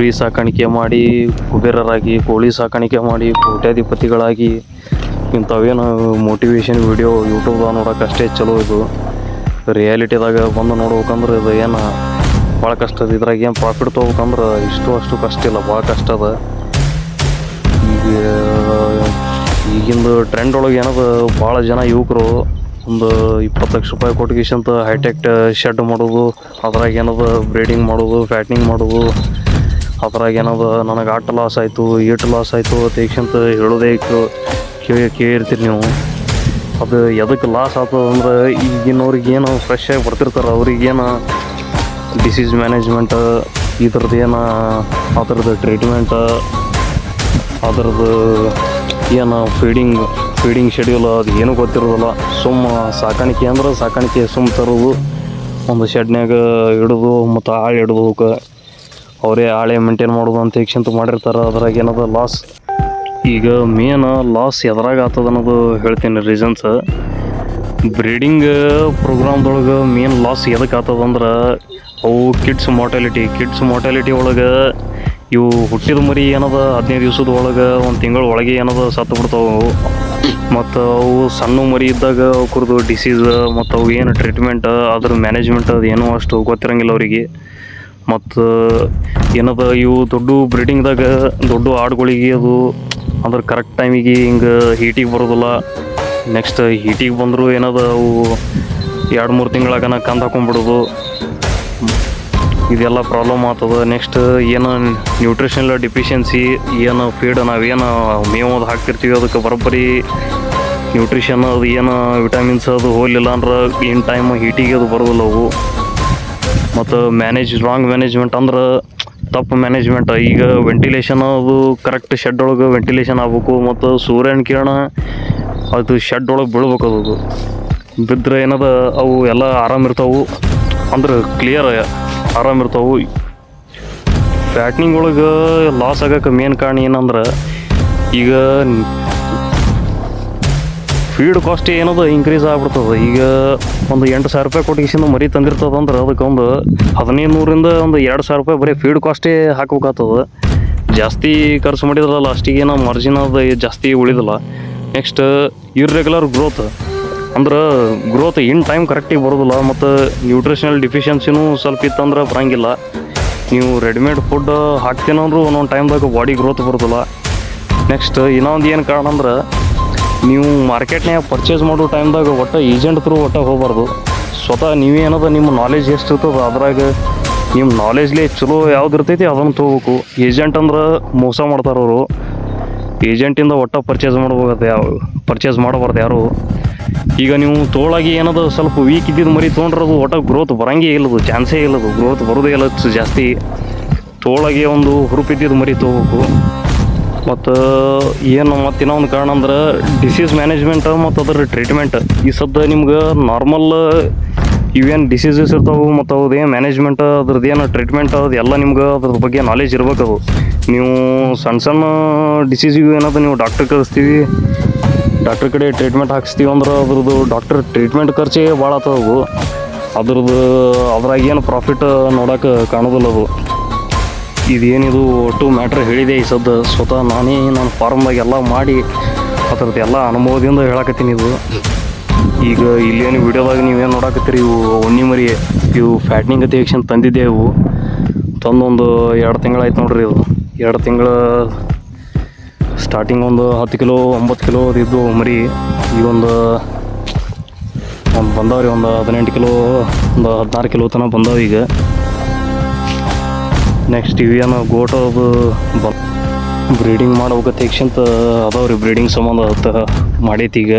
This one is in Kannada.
ಕುರಿ ಸಾಕಾಣಿಕೆ ಮಾಡಿ ಕುಬೇರರಾಗಿ, ಕೋಳಿ ಸಾಕಾಣಿಕೆ ಮಾಡಿ ಕೋಟ್ಯಾಧಿಪತಿಗಳಾಗಿ ಇಂಥವೇನು ಮೋಟಿವೇಶನ್ ವಿಡಿಯೋ ಯೂಟ್ಯೂಬ್ದಾಗ ನೋಡೋಕೆ ಅಷ್ಟೇ ಚಲೋ. ಇದು ರಿಯಾಲಿಟಿದಾಗ ಬಂದು ನೋಡ್ಬೇಕಂದ್ರೆ ಇದು ಏನು ಭಾಳ ಕಷ್ಟ ಅದ. ಇದ್ರಾಗ ಏನು ಪ್ರಾಫಿಟ್ ತೊಗೋಬೇಕಂದ್ರೆ ಅಷ್ಟು ಕಷ್ಟ ಇಲ್ಲ, ಭಾಳ ಕಷ್ಟ ಅದ. ಈಗಿಂದು ಟ್ರೆಂಡ್ ಒಳಗೆ ಏನದ, ಭಾಳ ಜನ ಯುವಕರು ಒಂದು 20 ಲಕ್ಷ ರೂಪಾಯಿ ಕೊಟ್ಟಿಗೆಸಂತ ಹೈಟೆಕ್ ಶೆಡ್ ಮಾಡೋದು, ಅದ್ರಾಗ ಏನದ ಬ್ರೀಡಿಂಗ್ ಮಾಡೋದು, ಫ್ಯಾಟ್ನಿಂಗ್ ಮಾಡೋದು. ಅದ್ರಾಗ ಏನದ ನನಗೆ ಆಟ ಲಾಸ್ ಆಯಿತು, ಈಟು ಲಾಸ್ ಆಯಿತು ಅಂತ ಹೇಳೋದೇ ಕೇಳಿರ್ತೀರಿ ನೀವು. ಅದು ಎದಕ್ಕೆ ಲಾಸ್ ಆಗ್ತದೆ ಅಂದ್ರೆ, ಈಗಿನವ್ರಿಗೆ ಏನು ಫ್ರೆಶ್ ಆಗಿ ಬರ್ತಿರ್ತಾರೆ, ಅವ್ರಿಗೇನು ಡಿಸೀಸ್ ಮ್ಯಾನೇಜ್ಮೆಂಟ್ ಇದ್ರದ್ದು ಏನು ಅದ್ರದ್ದು ಟ್ರೀಟ್ಮೆಂಟ್, ಅದ್ರದ್ದು ಏನು ಫೀಡಿಂಗ್ ಶೆಡ್ಯೂಲ್ ಅದು ಏನೂ ಗೊತ್ತಿರೋದಿಲ್ಲ. ಸಾಕಾಣಿಕೆ ಅಂದ್ರೆ ಸಾಕಾಣಿಕೆ ತರೋದು, ಒಂದು ಶೆಡ್ನ್ಯಾಗ ಇಡೋದು ಮತ್ತು ಆಳು ಇಡೋದಕ್ಕೆ ಅವರೇ ಆಳೆ ಮೇಂಟೈನ್ ಮಾಡೋದು ಅಂತ ಮಾಡಿರ್ತಾರೆ. ಅದ್ರಾಗ ಏನದ ಲಾಸ್. ಈಗ ಮೇನ್ ಲಾಸ್ ಎದ್ರಾಗ ಆಗ್ತದೆ ಅನ್ನೋದು ಹೇಳ್ತೀನಿ ರೀಸನ್ಸ್. ಬ್ರೀಡಿಂಗ್ ಪ್ರೋಗ್ರಾಮ್ದೊಳಗೆ ಮೇನ್ ಲಾಸ್ ಎದಕ್ಕೆ ಆಗ್ತದಂದ್ರೆ, ಅವು ಕಿಡ್ಸ್ ಮಾರ್ಟಾಲಿಟಿ ಒಳಗೆ ಇವು ಹುಟ್ಟಿದ ಮರಿ ಏನದ 15 ದಿವಸದ ಒಳಗೆ, ಒಂದು ತಿಂಗಳ ಒಳಗೆ ಏನದ ಸತ್ತು ಬಿಡ್ತಾವೆ. ಮತ್ತು ಅವು ಸಣ್ಣ ಮರಿ ಇದ್ದಾಗ ಅವ್ರದ್ದು ಡಿಸೀಸ್ ಮತ್ತು ಅವು ಏನು ಟ್ರೀಟ್ಮೆಂಟ್, ಅದ್ರ ಮ್ಯಾನೇಜ್ಮೆಂಟ್ ಅದು ಏನೋ ಅಷ್ಟು ಗೊತ್ತಿರಂಗಿಲ್ಲ ಅವರಿಗೆ. ಮತ್ತು ಏನದ ಇವು ದೊಡ್ಡ ಬ್ರೀಡಿಂಗ್ದಾಗ ದೊಡ್ಡ ಆಡುಗಳಿಗೆ ಅದು ಅಂದ್ರೆ ಕರೆಕ್ಟ್ ಟೈಮಿಗೆ ಹಿಂಗೆ ಹೀಟಿಗೆ ಬರೋದಿಲ್ಲ. ನೆಕ್ಸ್ಟ್ ಹೀಟಿಗೆ ಬಂದರೂ ಏನದ ಅವು 2-3 ತಿಂಗಳಾಗನ ಕಂದು ಹಾಕೊಂಡ್ಬಿಡೋದು, ಇದೆಲ್ಲ ಪ್ರಾಬ್ಲಮ್ ಆಗ್ತದೆ. ನೆಕ್ಸ್ಟ್ ಏನು ನ್ಯೂಟ್ರಿಷನಲ್ ಡಿಫಿಷಿಯನ್ಸಿ, ಏನು ಫೀಡ್ ನಾವೇನು ಮೇವು ಅದು ಹಾಕ್ತಿರ್ತೀವಿ ಅದಕ್ಕೆ ಬರೋಬ್ಬರಿ ನ್ಯೂಟ್ರಿಷನ್ ಅದು ಏನು ವಿಟಮಿನ್ಸ್ ಅದು ಹೋಗಲಿಲ್ಲ ಅಂದ್ರೆ ಇನ್ ಟೈಮ್ ಹೀಟಿಗೆ ಅದು ಬರೋದಿಲ್ಲ ಅವು. ಮತ್ತು ರಾಂಗ್ ಮ್ಯಾನೇಜ್ಮೆಂಟ್ ಅಂದ್ರೆ ತಪ್ಪು ಮ್ಯಾನೇಜ್ಮೆಂಟ್. ಈಗ ವೆಂಟಿಲೇಷನ್ ಅದು ಕರೆಕ್ಟ್ ಶೆಡ್ ಒಳಗೆ ವೆಂಟಿಲೇಷನ್ ಆಗಬೇಕು, ಮತ್ತು ಸೂರ್ಯನ ಕಿರಣ ಅದು ಶೆಡ್ ಒಳಗೆ ಬೀಳ್ಬೇಕು. ಅದು ಬಿದ್ದರೆ ಏನದ ಅವು ಎಲ್ಲ ಆರಾಮಿರ್ತಾವೆ, ಅಂದ್ರೆ ಕ್ಲಿಯರ್ ಆರಾಮಿರ್ತಾವೆ. ಫ್ಯಾಟ್ನಿಂಗ್ ಒಳಗೆ ಲಾಸ್ ಆಗೋಕೆ ಮೇನ್ ಕಾರಣ ಏನಂದ್ರೆ, ಈಗ ಫೀಡ್ ಕಾಸ್ಟ್ ಏನದು ಇನ್ಕ್ರೀಸ್ ಆಗ್ಬಿಡ್ತದೆ. ಈಗ ಒಂದು 8,000 ರೂಪಾಯಿ ಕೊಟ್ಟಿಗೆಸಿಂದ ಮರಿ ತಂದಿರ್ತದೆ ಅಂದ್ರೆ ಅದಕ್ಕೆ ಒಂದು 1,500ರಿಂದ ಒಂದು 2,000 ರೂಪಾಯಿ ಬರೀ ಫೀಡ್ ಕಾಸ್ಟೇ ಹಾಕ್ಬೇಕಾಗ್ತದೆ. ಜಾಸ್ತಿ ಖರ್ಚು ಮಾಡಿದ್ರಲ್ಲ ಲಾಸ್ಟಿಗೇನೋ ಮಾರ್ಜಿನ್ ಅದು ಜಾಸ್ತಿ ಉಳಿದಿಲ್ಲ. Next irregular growth in time ಕರೆಕ್ಟಿಗೆ ಬರೋದಿಲ್ಲ. ಮತ್ತು ನ್ಯೂಟ್ರಿಷನಲ್ ಡಿಫಿಷಿಯನ್ಸಿನೂ ಸ್ವಲ್ಪ ಇತ್ತಂದ್ರೆ ಬರೋಂಗಿಲ್ಲ. ನೀವು ರೆಡಿಮೇಡ್ ಫುಡ್ ಹಾಕ್ತೀನಂದ್ರೂ ಒಂದೊಂದು ಟೈಮ್ದಾಗ ಬಾಡಿ ಗ್ರೋತ್ ಬರೋದಿಲ್ಲ. ನೆಕ್ಸ್ಟ್ ಇನ್ನೊಂದು ಏನು ಕಾರಣ ಅಂದ್ರೆ, ನೀವು ಮಾರ್ಕೆಟ್ನಾಗ ಪರ್ಚೇಸ್ ಮಾಡೋ ಟೈಮ್ದಾಗ ಏಜೆಂಟ್ ಥ್ರೂ ಹೋಗಬಾರ್ದು. ಸ್ವತಃ ನೀವೇನದ ನಿಮ್ಮ ನಾಲೆಜ್ ಎಷ್ಟು ಇರ್ತದೆ ಅದ್ರಾಗ ನಿಮ್ಮ ನಾಲೆಜ್ಲೇ ಚಲೋ ಯಾವ್ದು ಇರ್ತೈತಿ ಅದನ್ನು ತೊಗೋಬೇಕು. ಏಜೆಂಟ್ ಅಂದ್ರೆ ಮೋಸ ಮಾಡ್ತಾರವರು. ಏಜೆಂಟಿಂದ ಪರ್ಚೇಸ್ ಮಾಡಬಾರ್ದು ಯಾರು. ಈಗ ನೀವು ತೋಳಾಗಿ ಏನದ ಸ್ವಲ್ಪ ವೀಕ್ ಇದ್ದಿದ್ದು ಮರಿ ತೊಗೊಂಡ್ರದು ಗ್ರೋತ್ ಬರೋಂಗೇ ಇಲ್ಲದು, ಚಾನ್ಸೇ ಇಲ್ಲದು, ಗ್ರೋತ್ ಬರೋದೇ ಇಲ್ಲ ಜಾಸ್ತಿ. ತೋಳಾಗಿ ಒಂದು ಹುರುಪಿದ್ದಿದ್ದು ಮರಿ ತೊಗೋಬೇಕು. ಮತ್ತು ಇನ್ನೊಂದು ಕಾರಣ ಅಂದ್ರೆ ಡಿಸೀಸ್ ಮ್ಯಾನೇಜ್ಮೆಂಟ್ ಮತ್ತು ಅದರ ಟ್ರೀಟ್ಮೆಂಟ್. ಈ ಸದ್ದ ನಿಮ್ಗೆ ನಾರ್ಮಲ್ ಇವೇನು ಡಿಸೀಸಸ್ ಇರ್ತಾವೆ ಮತ್ತು ಅದೇನು ಮ್ಯಾನೇಜ್ಮೆಂಟ್ ಅದ್ರದ್ದೇನು ಟ್ರೀಟ್ಮೆಂಟ್ ಅದು ಎಲ್ಲ ನಿಮ್ಗೆ ಅದ್ರ ಬಗ್ಗೆ ನಾಲೆಜ್ ಇರಬೇಕು. ಅದು ನೀವು ಸಣ್ಣ ಡಿಸೀಸಿಗೂ ಏನಾದ್ರು ನೀವು ಡಾಕ್ಟ್ರ್ ಕಳಿಸ್ತೀವಿ, ಡಾಕ್ಟ್ರ್ ಕಡೆ ಟ್ರೀಟ್ಮೆಂಟ್ ಹಾಕಿಸ್ತೀವಿ ಅಂದ್ರೆ ಅದ್ರದ್ದು ಡಾಕ್ಟರ್ ಟ್ರೀಟ್ಮೆಂಟ್ ಖರ್ಚೇ ಭಾಳ ಆಗ್ತದೆ. ಅದ್ರಾಗ ಏನು ಪ್ರಾಫಿಟ್ ನೋಡೋಕೆ ಕಾಣೋದಿಲ್ಲ. ಅದು ಇದೇನಿದು ಒಟ್ಟು ಮ್ಯಾಟ್ರ್ ಹೇಳಿದೆ ಈ ಸದ್ದ ಸ್ವತಃ ನಾನು ಫಾರ್ಮ್ದಾಗ ಎಲ್ಲ ಮಾಡಿ ಅದ್ರದ್ದು ಎಲ್ಲ ಅನುಭವದಿಂದ ಹೇಳಕತ್ತೀನಿ. ಇದು ಈಗ ಇಲ್ಲೇನು ವಿಡಿಯೋದಾಗ ನೀವೇನು ನೋಡಕತ್ತೀರಿ, ಇವು ಉಣ್ಣಿ ಮರಿ, ಇವು ಫ್ಯಾಟ್ನಿಂಗ್ ತೆಗೆಕ್ಷನ್ ತಂದಿದ್ದೆ. ಇವು ತಂದೊಂದು 2 ತಿಂಗಳಾಯ್ತು ನೋಡ್ರಿ. ಇದು 2 ತಿಂಗಳ ಸ್ಟಾರ್ಟಿಂಗ್ ಒಂದು 10 ಕಿಲೋ 9 ಕಿಲೋ ಇದ್ದು ಮರಿ. ಈಗೊಂದು ಬಂದವ್ರಿ, ಒಂದು 18 ಕಿಲೋ ಒಂದು 16 ಕಿಲೋ ತನಕ ಬಂದವು ಈಗ. ನೆಕ್ಸ್ಟ್ ಇವೇನು ಗೋಟದು ಬ್ರೀಡಿಂಗ್ ಮಾಡ್ಬೇಕು ತೆಗ್ಸಂತ ಅದಾವ್ರಿ. ಬ್ರೀಡಿಂಗ್ ಸಂಬಂಧ ಮಾಡೈತಿ ಈಗ.